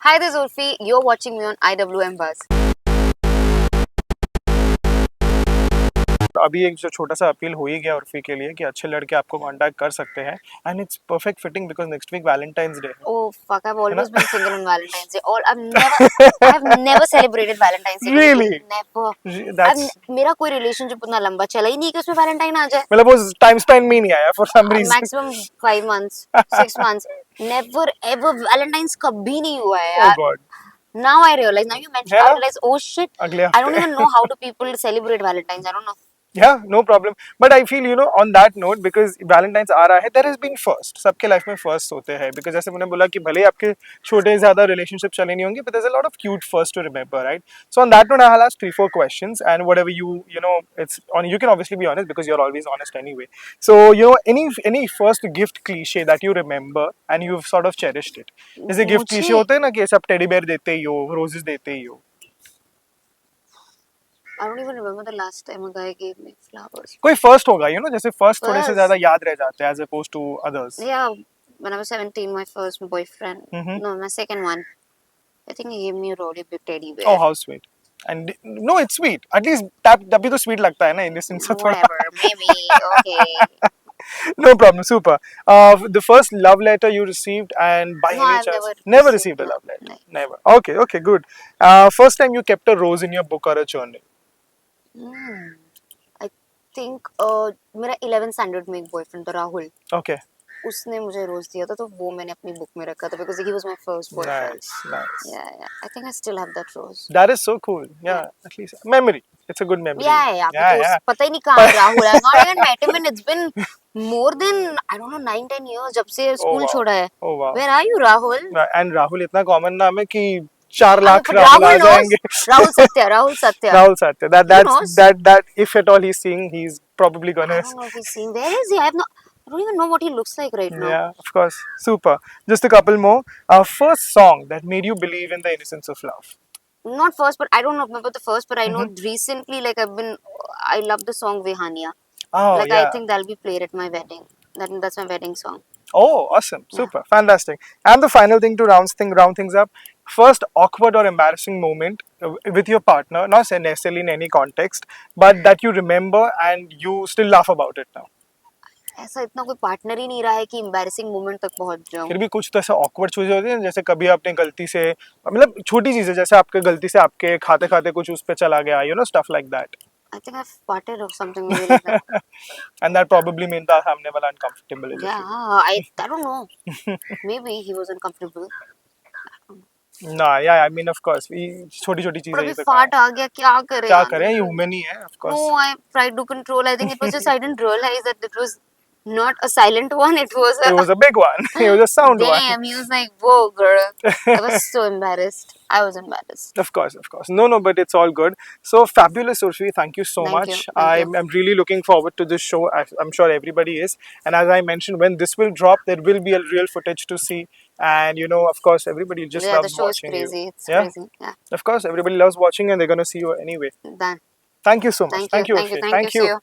Hi, this is Urfi. You're watching me on IWM Buzz. अभी एक जो छोटा सा अपील हो ही गया उर्फी के लिए कि अच्छे लड़के आपको कांटेक्ट कर सकते हैं and it's perfect fitting because next week Valentine's day है Oh fuck! I've है ना? always been single on Valentine's Day. Or I've never celebrated Valentine's Day. Really? Never. That's मेरा कोई रिलेशनशिप उतना लंबा चला ही नहीं कि उसमें वैलेंटाइन आ जाए. मतलब वो टाइम स्पेंड में ही नहीं आया for some reason Maximum 5 months, 6 months. Never ever Valentine's कभी नहीं हुआ है ओह यार. God Now I realize. Now you mentioned. है I ना? realize. Oh shit! अगले I don't हफ्ते even know how do people celebrate Valentine's. I don't know. Yeah, no problem. But I feel, on that note, because Valentine's आ रहा है, there has been first. सबके life में first होते हैं. Because जैसे मैंने बोला कि भले ही आपके छोटे ज़्यादा relationship चले नहीं होंगे, but there's a lot of cute first to remember, right? So on that note, I'll ask 3-4 questions, and whatever it's on. You can obviously be honest because you're always honest anyway. So any first gift cliche that you remember and you've sort of cherished it. जैसे gift cliche मुझे होते हैं ना कि सब teddy bear देते ही हो, roses देते ही हो. I don't even remember the last time a guy gave me flowers. कोई first होगा, जैसे first थोड़े से First. ज़्यादा याद रह जाते हैं as opposed to others. Yeah, when I was 17, my first boyfriend. Mhm. No, my second one. I think he gave me a really big teddy bear. Oh, how sweet. And no, it's sweet. At least तभी तो sweet लगता है ना innocent सा थोड़ा. Whatever, maybe. Okay. No problem, super. The first love letter you received and by No, any I've chance never received a received love letter. no. Never. Okay, good. First time you kept a rose in your book or a journal. I think मेरा 11th standard में एक boyfriend था Rahul. Okay. उसने मुझे रोज दिया था तो वो मैंने अपनी बुक में रखा था because he was my first boyfriend. Nice. Yeah. I think I still have that rose. That is so cool. Yeah, at least memory. It's a good memory. Yeah. Yeah. तो पता ही नहीं कहाँ है Rahul. I've not even met him and it's been more than I don't know 9-10 years जब से school wow. छोड़ा है. Oh wow. Where are you, Rahul? And Rahul इतना common नाम है कि 4 लाख राहुल आ Rahul knows. जाएंगे. Rahul Satya. Rahul Satya. knows. That if at all he's seeing, he's probably I gonna. don't know if he's seen. Where is he? I don't even know what he looks like right now. Yeah, of course. Super. Just a couple more. First song that made you believe in the innocence of love. Not first, but I don't know about the first, but I know recently, like I love the song Vihania. Oh, Like yeah. I think that'll be played at my wedding. That's my wedding song. Oh, awesome. Super. Fantastic. And the final thing to round things up. First awkward or embarrassing moment with your partner, not necessarily in any context, but that you remember and you still laugh about it now. ऐसा इतना कोई partner ही नहीं रहा है कि embarrassing moment तक पहुंच जाऊं. फिर भी कुछ तो ऐसा awkward चीजें होती हैं जैसे कभी आपने गलती से मतलब छोटी चीजें जैसे आपके गलती से आपके खाते खाते कुछ उस पे चला गया stuff like that. I think I've farted or something maybe like that. And that probably means that सामने वाला uncomfortable is. Yeah, I don't know. Maybe he was uncomfortable. No, yeah, I mean of course. छोटी छोटी पर अभी चीजें फाट आ गया क्या करें? क्या करें human ही है of course. No, I tried to control. I think it was just I didn't realize that it was not a silent one. It was a big one. It was a sound one. Damn, he was like, whoa, girl. I was so embarrassed. I was embarrassed. Of course. No, but it's all good. So fabulous, Urfi. Thank you so much. Thank you. I'm really looking forward to this show. I'm sure everybody is. And as I mentioned, when this will drop, there will be a real footage to see. And of course, everybody just the loves show is watching crazy. you. It's crazy. Yeah. Of course, everybody loves watching, and they're gonna see you anyway. Done. Thank you so much. Thank you. Urfi. Thank you. See you.